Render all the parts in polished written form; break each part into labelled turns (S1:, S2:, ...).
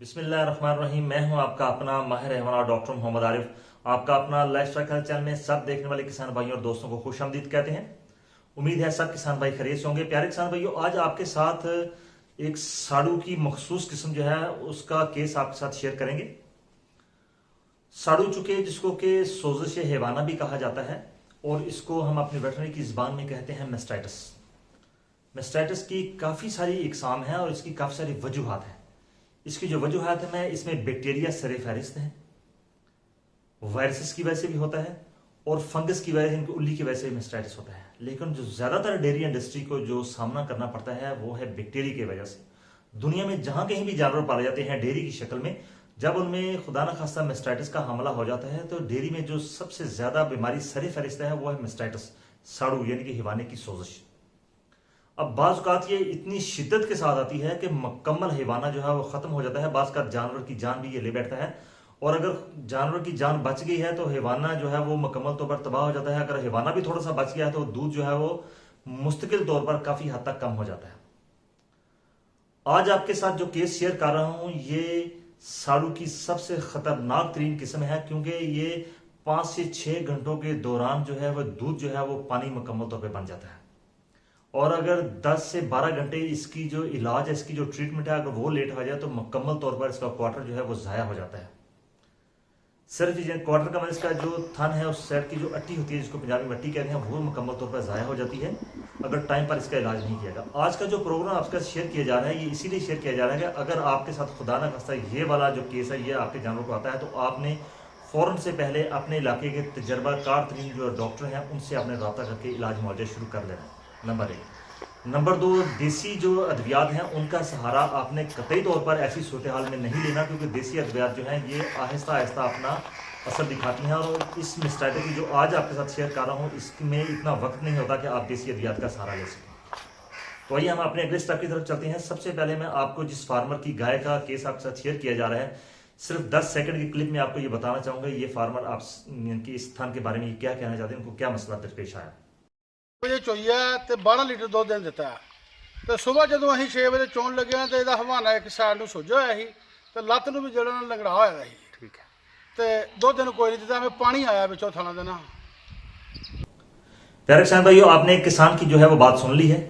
S1: बिस्मिल्लाहिर्रहमानिर्रहीम। मैं हूं आपका अपना माहिर हैवानात डॉक्टर मोहम्मद आरिफ। आपका अपना लाइफस्टाइल हेल्थ चैनल में सब देखने वाले किसान भाइयों और दोस्तों को खुशामदीद कहते हैं। उम्मीद है सब किसान भाई खैरियत से होंगे। प्यारे किसान भाइयों, आज आपके साथ एक साड़ू की मखसूस किस्म जो है उसका केस आपके साथ शेयर करेंगे। साड़ू चुके जिसको कि सोजिश हैवाना भी कहा जाता है और इसको हम अपनी वेटरनरी की जुबान में कहते हैं मेस्टाइटिस। मेस्टाइटिस की काफ़ी सारी इकसाम है और इसकी काफ़ी सारी वजूहात हैं। इसकी जो वजूहात है इसमें बैक्टीरिया सरे फहरिस्त हैं, वायरसेस की वजह से भी होता है और फंगस की वजह से, इनकी उल्ली की वजह से मेस्टाइटिस होता है। लेकिन जो ज़्यादातर डेयरी इंडस्ट्री को जो सामना करना पड़ता है वो है बैक्टीरिया की वजह से। दुनिया में जहां कहीं भी जानवर पाले जाते हैं डेयरी की शक्ल में, जब उनमें खुदा न खास्ता मेस्टाइटिस का हमला हो जाता है तो डेयरी में जो सबसे ज्यादा बीमारी सरे फहरिस्त है वो है मेस्टाइटिस, साड़ू यानी कि हिवाने की सोजिश। अब बाज़ औक़ात ये इतनी शिद्दत के साथ आती है कि मुकम्मल हिवाना जो है वो ख़त्म हो जाता है। बाज़ औक़ात जानवर की जान भी ये ले बैठता है और अगर जानवर की जान बच गई है तो हिवाना जो है वो मुकम्मल तौर पर तबाह हो जाता है। अगर हिवाना भी थोड़ा सा बच गया है तो दूध जो है वो मुस्तकिल तौर पर काफ़ी हद तक कम हो जाता है। आज आपके साथ जो केस शेयर कर रहा हूं ये साड़ू की सबसे ख़तरनाक तरीन किस्म है, क्योंकि ये 5 से 6 घंटों के दौरान जो है वह दूध जो है वो पानी मुकम्मल तौर पर बन जाता है। और अगर 10 से 12 घंटे इसकी जो इलाज है, इसकी जो ट्रीटमेंट है, अगर वो लेट हो जाए तो मुकम्मल तौर पर इसका क्वार्टर जो है वो ज़ाया हो जाता है। सिर्फ क्वार्टर का मतलब इसका जो थन है उस साइड की जो अट्टी होती है जिसको पंजाबी में अट्टी कहते हैं वो मुकम्मल तौर पर ज़ाया हो जाती है अगर टाइम पर इसका इलाज नहीं किया जाए। आज का जो प्रोग्राम आपके साथ शेयर किया जा रहा है ये इसीलिए शेयर किया जा रहा है कि अगर आपके साथ खुदा न खास्ता ये वाला जो केस है ये आपके जानवर को आता है तो आपने फ़ौरन से पहले अपने इलाके के तजर्बाकार तरीन जो डॉक्टर हैं उनसे आपने रब्ता करके इलाज मुआवजा शुरू कर लेना है, नंबर 1। नंबर 2, देसी जो अद्वियात हैं उनका सहारा आपने कतई तौर पर ऐसी सूरत हाल में नहीं लेना, क्योंकि देसी अद्वियात जो हैं ये आहिस्ता आहिस्ता अपना असर दिखाती हैं। और इस मेस्टाइटिस जो आज आपके साथ शेयर कर रहा हूँ इसमें इतना वक्त नहीं होता कि आप देसी अद्वियात का सहारा ले सकें। तो आइए हम अपने अगले स्टेप की तरफ चलते हैं। सबसे पहले मैं आपको जिस फार्मर की गाय का केस आपके साथ शेयर किया जा रहा है, सिर्फ 10 सेकंड की क्लिप में आपको ये बताना चाहूँगा ये फार्मर आप इनकी इस स्थान के बारे में क्या कहना चाहते हैं, उनको क्या मसला दरपेश आया।
S2: ਵਜੇ ਚੋਈ ਹੈ ਤੇ 12 ਲੀਟਰ ਦੁੱਧ ਦਿਨ ਦਿੱਤਾ ਤੇ ਸਵੇਰ ਜਦੋਂ ਅਸੀਂ 6 ਵਜੇ ਚੋਣ ਲੱਗੇ ਤੇ ਇਹਦਾ ਹਵਾਨਾ ਇੱਕ ਸਾਈਡ ਨੂੰ ਸੁੱਜਿਆ ਹੋਇਆ ਸੀ ਤੇ ਲੱਤ ਨੂੰ ਵੀ ਜਿਹੜਾ ਨਾਲ ਲੰਗੜਾ ਹੋਇਆ ਸੀ। ਠੀਕ ਹੈ ਤੇ ਦੁੱਧ ਨੂੰ ਕੋਈ ਨਹੀਂ ਦਿੱਤਾ, ਮੈਂ ਪਾਣੀ ਆਇਆ ਵਿੱਚੋਂ ਥਾਣਾ ਦੇ ਨਾ।
S1: प्यारे किसान भाइयों, आपने एक किसान की जो है वो बात सुन ली है।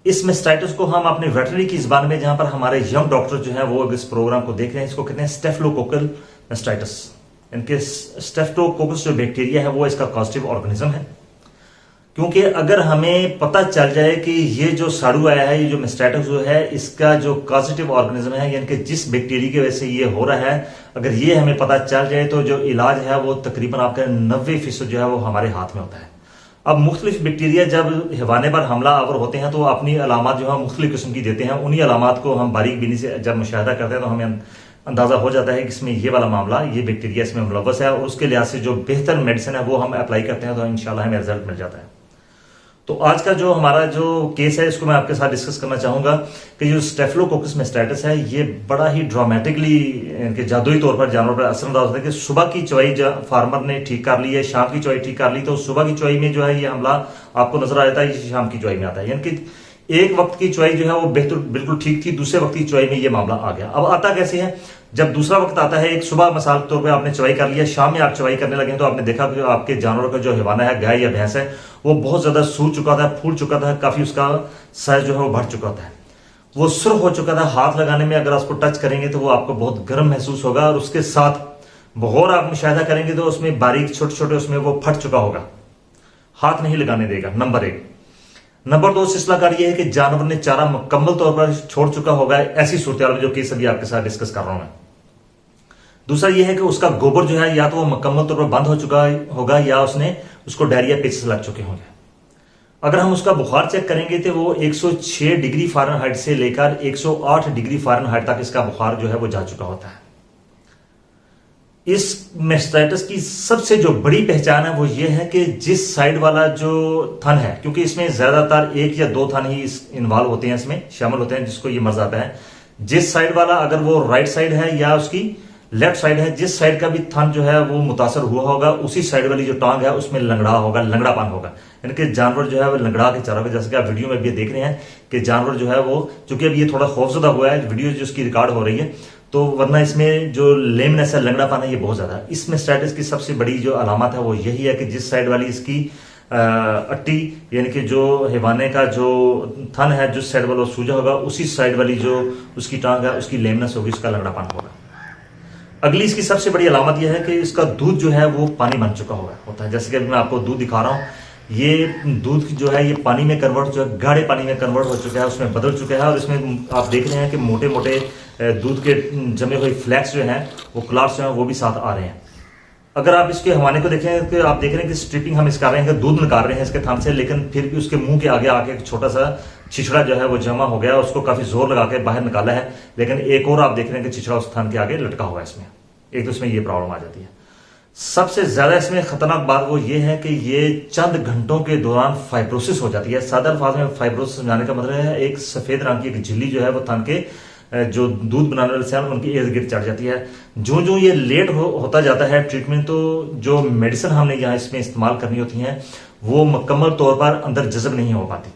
S1: इस मेस्टाइटिस को हम अपने वेटरनरी की जुबान में, जहां पर हमारे यंग डॉक्टर जो है वो इस प्रोग्राम को देख रहे हैं, इसको कहते हैं स्टेफिलोकोकल मेस्टाइटिस। इनके स्टेफिलोकोकस जो बैक्टीरिया है वो इसका कॉजेटिव ऑर्गेनिज्म है। क्योंकि अगर हमें पता चल जाए कि ये जो साड़ू आया है, ये जो मेस्टाइटिस जो है इसका जो पॉजिटिव ऑर्गेनिज्म है यानी कि जिस बैक्टीरिया की वजह से ये हो रहा है, अगर ये हमें पता चल जाए तो जो इलाज है वो तकरीबन आपका 90% जो है वो हमारे हाथ में होता है। अब मुख्तलिफ बैक्टीरिया जब हिवाने पर हमला आवर होते हैं तो अपनी अलामत जो है मुख्तलिफ किस्म की देते हैं। उन्हीं अलामत को हम बारीक बीनी से जब मुशाहिदा करते हैं तो हमें अंदाजा हो जाता है कि इसमें ये वाला मामला, ये बैक्टीरिया इसमें मुलव्वस है और उसके लिहाज से जो बेहतर मेडिसिन है वो हम अप्लाई करते हैं तो इंशाल्लाह हमें रिजल्ट मिल जाता है। तो आज का जो हमारा जो केस है इसको मैं आपके साथ डिस्कस करना चाहूंगा कि जो स्टेफिलोकोकस मेस्टाइटिस है ये बड़ा ही ड्रामेटिकली इनके जादुई तौर पर जानवर पर असरअंदाज होता है कि सुबह की चवाई फार्मर ने ठीक कर ली है, शाम की चवाई ठीक कर ली, तो सुबह की चवाई में जो है ये हमला आपको नजर आ जाता है, ये शाम की चवाई में आता है। यानी कि एक वक्त की चवाई जो है वो बेहतर बिल्कुल ठीक थी, दूसरे वक्त की चवाई में ये मामला आ गया। अब आता कैसे है, जब दूसरा वक्त आता है, एक सुबह मिसाल के तौर पर आपने चवाई कर लिया, शाम में आप चवाई करने लगे तो आपने देखा कि आपके जानवर का जो हिवाना है, गाय या भैंस है, वो बहुत ज्यादा सूज चुका था, फूल चुका था, काफी उसका साइज जो है वो बढ़ चुका था, वो सुर्ख हो चुका था। हाथ लगाने में अगर उसको टच करेंगे तो वो आपको बहुत गर्म महसूस होगा और उसके साथ बगौर आप मुशाहिदा करेंगे तो उसमें बारीक छोटे छोटे उसमें वो फट चुका होगा, हाथ नहीं लगाने देगा, नंबर 1। नंबर 2 सिलसिलाकार ये है कि जानवर ने चारा मुकम्मल तौर पर छोड़ चुका होगा, ऐसी सूरत में जो केस अभी आपके साथ डिस्कस कर रहा हूं मैं। दूसरा यह है कि उसका गोबर जो है या तो वो मुकम्मल तौर पर बंद हो चुका होगा या उसने उसको डायरिया पेचेस लग चुके होंगे। अगर हम उसका बुखार चेक करेंगे तो वो 106 डिग्री फ़ारेनहाइट से लेकर 108 डिग्री फ़ारेनहाइट तक इसका बुखार जो है वो जा चुका होता है। इस मेस्टाइटिस की सबसे जो बड़ी पहचान है वो ये है कि जिस साइड वाला जो थन है, क्योंकि इसमें ज्यादातर 1 या 2 थन ही इन्वॉल्व होते हैं, इसमें शामिल होते हैं जिसको ये मर्ज आता है, जिस साइड वाला अगर वो राइट साइड है या उसकी लेफ्ट साइड है, जिस साइड का भी थन जो है वो मुतासर हुआ होगा उसी साइड वाली जो टांग है उसमें लंगड़ा होगा, लंगड़ापन होगा, यानी कि जानवर जो है वो लंगड़ा के चारों, जैसे कि आप वीडियो में भी देख रहे हैं कि जानवर जो है वो, चूंकि अब ये थोड़ा खौफजदा हुआ है, वीडियो जो उसकी रिकॉर्ड हो रही है तो वरना इसमें जो लेमनेस है, लंगड़ापन है, ये बहुत ज्यादा है। इस मेस्टाइटिस की सबसे बड़ी जो अलामत है वो यही है कि जिस साइड वाली इसकी अट्टी यानी कि जो हैवाने का जो थन है, जिस साइड वाला सूजा होगा उसी साइड वाली जो उसकी टांग है उसकी लेमनेस होगी, उसका लंगड़ापन होगा। अगली इसकी सबसे बड़ी अलामत यह है कि इसका दूध जो है वो पानी बन चुका होता है। जैसे कि अभी मैं आपको दूध दिखा रहा हूँ, ये दूध जो है ये पानी में कन्वर्ट, जो है गाढ़े पानी में कन्वर्ट हो चुका है, उसमें बदल चुका है। और इसमें आप देख रहे हैं कि मोटे मोटे दूध के जमे हुए फ्लैक्स जो हैं, वो क्लाट्स जो हैं वो भी साथ आ रहे हैं। अगर आप इसके हवाने को देखें कि आप देख रहे हैं कि स्ट्रिपिंग हम इस कर रहे हैं कि दूध निकाल रहे हैं इसके थन से, लेकिन फिर भी उसके मुंह के आगे आके एक छोटा सा छिछड़ा जो है वो जमा हो गया, उसको काफी जोर लगा के बाहर निकाला है, लेकिन एक और आप देख रहे हैं कि छिछड़ा उस थन के आगे लटका हुआ है। इसमें एक तो इसमें ये प्रॉब्लम आ जाती है। सबसे ज्यादा इसमें खतरनाक बात वो ये है कि ये चंद घंटों के दौरान फाइब्रोसिस हो जाती है। सादा अल्फाज में फाइब्रोसिस समझाने का मतलब है एक सफेद रंग की एक झिल्ली जो है वो थन के जो दूध बनाने वाले सेल उनकी इर्द गिर्द चढ़ जाती है। जो जो ये लेट होता जाता है ट्रीटमेंट, तो जो मेडिसिन हमने यहाँ इसमें इस्तेमाल करनी होती है वो मुकम्मल तौर पर अंदर जज़ब नहीं हो पाती।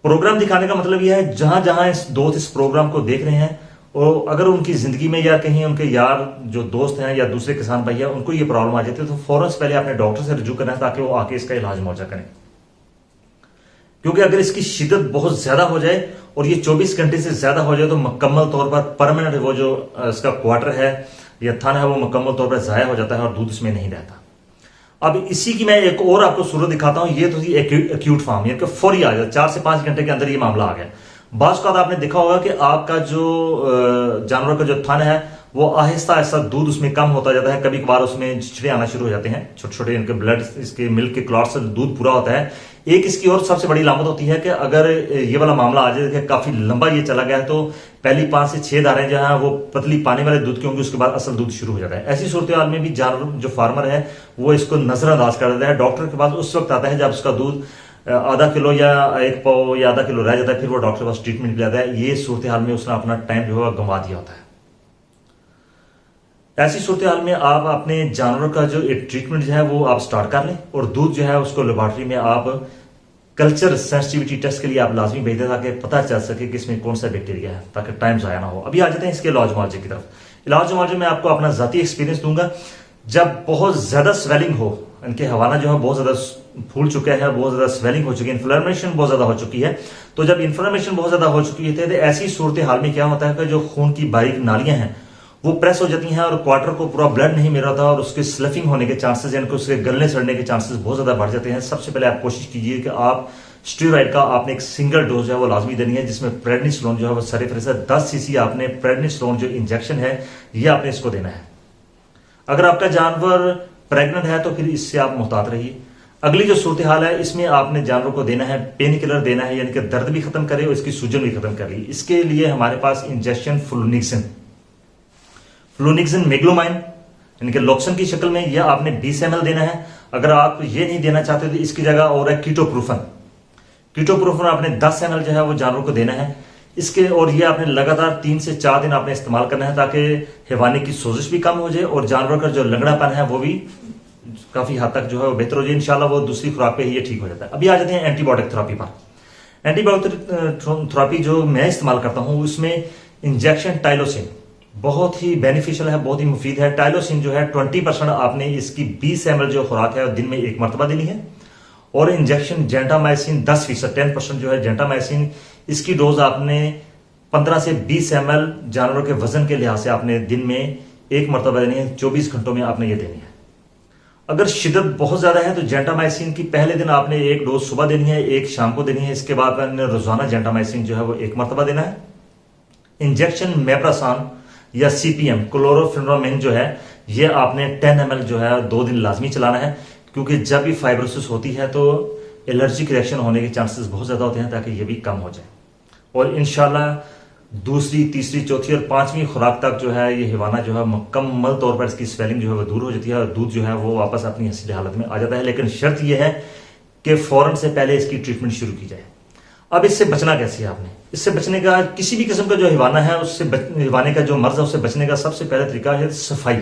S1: प्रोग्राम दिखाने का मतलब यह है जहां जहां इस दोस्त इस प्रोग्राम को देख रहे हैं और अगर उनकी जिंदगी में या कहीं उनके यार जो दोस्त हैं या दूसरे किसान भाई हैं उनको ये प्रॉब्लम आ जाती है, तो फौरन से पहले अपने डॉक्टर से रिज्यू करना है ताकि वो आके इसका इलाज मुआवजा करें। क्योंकि अगर इसकी शिद्दत बहुत ज्यादा हो जाए और ये 24 घंटे से ज्यादा हो जाए तो मुकम्मल तौर पर परमानेंट वो जो इसका क्वार्टर है या थन है वो मुकम्मल तौर पर जाया हो जाता है और दूध इसमें नहीं रहता। अब इसी की मैं एक और आपको सूरत दिखाता हूं। ये तो थी एक्यूट फॉर्म, यानी कि फौरी आ गया, 4 से 5 घंटे के अंदर ये मामला आ गया। बाज़ का आपने देखा होगा कि आपका जो जानवर का जो थन है वो आहिस्ता आहिस्ता दूध उसमें कम होता जाता है, कभी कभार उसमें छिछड़े आना शुरू हो जाते हैं, छोटे छोटे इनके ब्लड इसके मिल्क के क्लॉट से दूध पूरा होता है। एक इसकी और सबसे बड़ी लामत होती है कि अगर ये वाला मामला आ जाए कि काफी लंबा ये चला गया है तो पहली 5 से 6 धारें जो है वो पतली पानी वाले दूध की होंगी, उसके बाद असल दूध शुरू हो जाता है। ऐसी सूरत हाल में भी जानवर जो फार्मर है वो इसको नजरअंदाज कर देता है। डॉक्टर के पास उस वक्त आता है जब उसका दूध आधा किलो या 1 पाव या आधा किलो रह जाता है, फिर वो डॉक्टर के पास ट्रीटमेंट के लिए आता है। ये सूरत हाल में उसने अपना टाइम जो है गंवा दिया होता है। ऐसी सूरत हाल में आप अपने जानवर का जो एक ट्रीटमेंट जो है वो आप स्टार्ट कर लें और दूध जो है उसको लेबोरेटरी में आप कल्चर सेंसिटिविटी टेस्ट के लिए आप लाजमी भेज दें ताकि पता चल सके कि इसमें कौन सा बैक्टीरिया है, ताकि टाइम जाया ना हो। अभी आ जाते हैं इसके इलाज मुआवजे की तरफ। इलाज मुआवजे में आपको अपना जाती एक्सपीरियंस दूंगा। जब बहुत ज्यादा स्वेलिंग हो, इनके हवाना जो है बहुत ज्यादा फूल चुका है, बहुत ज्यादा स्वेलिंग हो चुकी है, इन्फ्लेमेशन बहुत ज्यादा हो चुकी है, तो जब इन्फ्लेमेशन बहुत ज्यादा हो चुकी है तो ऐसी सूरत हाल में क्या होता है कि जो खून की बारीक नालियां हैं वो प्रेस हो जाती हैं और क्वार्टर को पूरा ब्लड नहीं मिल रहा था और उसके स्लफिंग होने के चांसेस यानी कि उसके गलने सड़ने के चांसेस बहुत ज्यादा बढ़ जाते हैं। सबसे पहले आप कोशिश कीजिए कि आप स्टीरॉइड का आपने एक सिंगल डोज है वो लाजमी देनी है, जिसमें प्रेडनिसोलोन जो है वो सरीफिर 10 सीसी आपने प्रेडनिसोलोन जो इंजेक्शन है ये आपने इसको देना है। अगर आपका जानवर प्रेग्नेंट है तो फिर इससे आप मुहतात रहिए। अगली जो सूरत हाल है इसमें आपने जानवर को देना है पेन किलर देना है, यानी कि दर्द भी खत्म करे और इसकी सूजन भी खत्म करे। इसके लिए हमारे पास इंजेक्शन फ्लूनिक्सिन मेग्लोमाइन यानी कि लोक्सन की शक्ल में यह आपने 20 ml देना है। अगर आप ये नहीं देना चाहते तो इसकी जगह और है कीटोप्रूफन आपने 10 ml जो है वो जानवर को देना है इसके, और ये आपने लगातार 3 से 4 दिन आपने इस्तेमाल करना है ताकि हैवानी की सोजिश भी कम हो जाए और जानवर का जो लंगड़ापन है वो भी काफी हद तक जो है वो बेहतर हो जाए। इंशाल्लाह वो दूसरी खुराक पे ही ये ठीक हो जाता है। अभी आ जाते हैं एंटीबायोटिक थेरेपी पर। एंटीबायोटिक थेरेपी जो मैं इस्तेमाल करता हूं उसमें इंजेक्शन टाइलोसिन बहुत ही बेनिफिशियल है, बहुत ही मुफीद है। टाइलोसिन जो है 20% आपने इसकी 20 ml जो खुराक है दिन में 1 मरतबा देनी है, और इंजेक्शन जेंटामाइसिन 10% 10% जो है जेंटामाइसिन, इसकी डोज आपने 15 से 20 ml जानवरों के वजन के लिहाज से आपने दिन में 1 मरतबा देनी है। 24 घंटों में आपने ये देनी है। अगर शिद्दत बहुत ज्यादा है तो जेंटामाइसिन की पहले दिन आपने 1 डोज सुबह देनी है, 1 शाम को देनी है। इसके बाद आपने रोजाना जेंटामाइसिन जो है वो 1 मरतबा देना है। इंजेक्शन मेप्रासान या सीपीएम क्लोरोफेनोमेन जो है ये आपने 10 ml जो है 2 दिन लाजमी चलाना है, क्योंकि जब भी फाइब्रोसिस होती है तो एलर्जिक रिएक्शन होने के चांसेस बहुत ज्यादा होते हैं, ताकि ये भी कम हो जाए। और इंशाल्लाह दूसरी, तीसरी, चौथी और 5वीं खुराक तक जो है ये हिवाना जो है मुकम्मल तौर पर इसकी स्वेलिंग जो है वो दूर हो जाती है और दूध जो है वो वापस अपनी असली हालत में आ जाता है। लेकिन शर्त यह है कि फौरन से पहले इसकी ट्रीटमेंट शुरू की जाए। अब इससे बचना कैसे है आपने? इससे बचने का किसी भी किस्म का जो हिवाना है उससे हिवाने का जो मर्ज है उससे बचने का सबसे पहला तरीका है सफाई।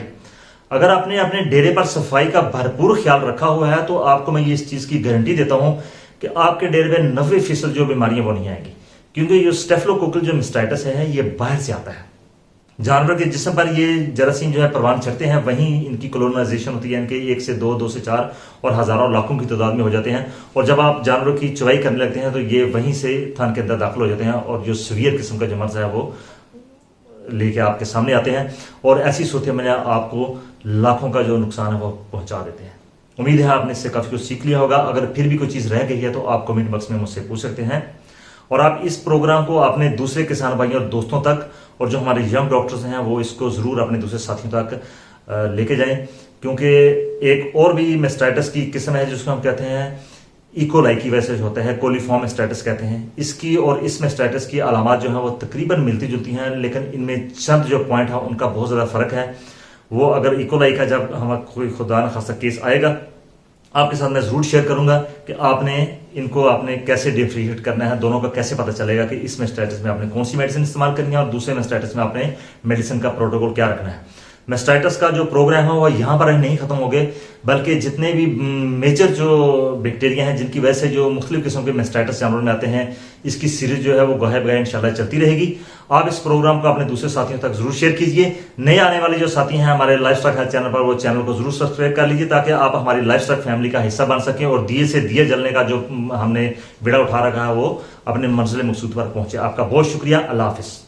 S1: अगर आपने अपने डेरे पर सफाई का भरपूर ख्याल रखा हुआ है तो आपको मैं इस चीज की गारंटी देता हूं कि आपके डेरे में 90% जो बीमारियां वो नहीं आएंगी, क्योंकि ये स्टेफिलोकोकल जो मेस्टाइटिस है ये बाहर से आता है। जानवर के जिस्म पर ये जरासीम जो है परवान चढ़ते हैं, वहीं इनकी कोलोनाइजेशन होती है। इनके 1 से 2, 2 से 4 और हजारों लाखों की तादाद में हो जाते हैं। और जब आप जानवरों की चुवाई करने लगते हैं तो ये वहीं से थान के अंदर दाखिल हो जाते हैं और जो सीवियर किस्म का जो मर्ज है वो लेके आपके सामने आते हैं और ऐसी सूरत में आपको लाखों का जो नुकसान है वो पहुंचा देते हैं। उम्मीद है आपने इससे काफी कुछ सीख लिया होगा। अगर फिर भी कोई चीज रह गई है तो आप कमेंट बॉक्स में मुझसे पूछ सकते हैं और आप इस प्रोग्राम को अपने दूसरे किसान भाइयों और दोस्तों तक और जो हमारे यंग डॉक्टर्स हैं वो इसको जरूर अपने दूसरे साथियों तक लेके जाएं, क्योंकि एक और भी मेस्टाइटिस की किस्म है जिसको हम कहते हैं इकोलाई की वजह से होता है, कोलीफॉर्म मेस्टाइटिस कहते हैं। इसकी और इस मेस्टाइटिस की अलामात जो है वो तकरीबन मिलती जुलती हैं, लेकिन इनमें चंद जो पॉइंट है उनका बहुत ज्यादा फर्क है। वो अगर इकोलाई का जब हम कोई खुदा न खासा केस आएगा आपके साथ मैं जरूर शेयर करूंगा कि आपने कैसे डिफरेंशिएट करना है, दोनों का कैसे पता चलेगा कि इस मेस्टाइटिस में आपने कौन सी मेडिसिन इस्तेमाल करनी है और दूसरे मेस्टाइटिस में आपने मेडिसिन का प्रोटोकॉल क्या रखना है। मेस्टाइटिस का जो प्रोग्राम है वो यहाँ पर नहीं खत्म हो गए, बल्कि जितने भी मेजर जो बैक्टीरिया हैं जिनकी वजह से जो मुख्तलिफ किस्म के मेस्टाइटिस जानवरों में आते हैं, इसकी सीरीज जो है वो गहे बगैर इंशाल्लाह चलती रहेगी। आप इस प्रोग्राम को अपने दूसरे साथियों तक जरूर शेयर कीजिए। नए आने वाले जो साथी हैं हमारे लाइफस्टाइल हेल्थ चैनल पर, वो चैनल को जरूर सब्सक्राइब कर लीजिए ताकि आप हमारी लाइफस्टाइल फैमिली का हिस्सा बन सकें और दिए से दिए जलने का जो हमने बेड़ा उठा रखा है वो अपने मंजिल मकसूद पर पहुंचे। आपका बहुत शुक्रिया। अल्लाह हाफिज।